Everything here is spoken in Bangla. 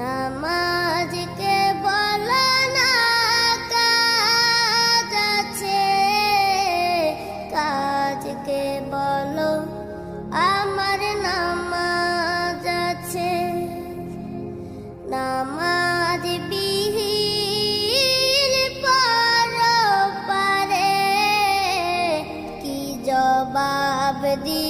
নামাজকে বলো না কাজ আছে, কাজকে বলো আমার নামাজ আছে। নামাজ বিহীন পরপারে কি জবাব দি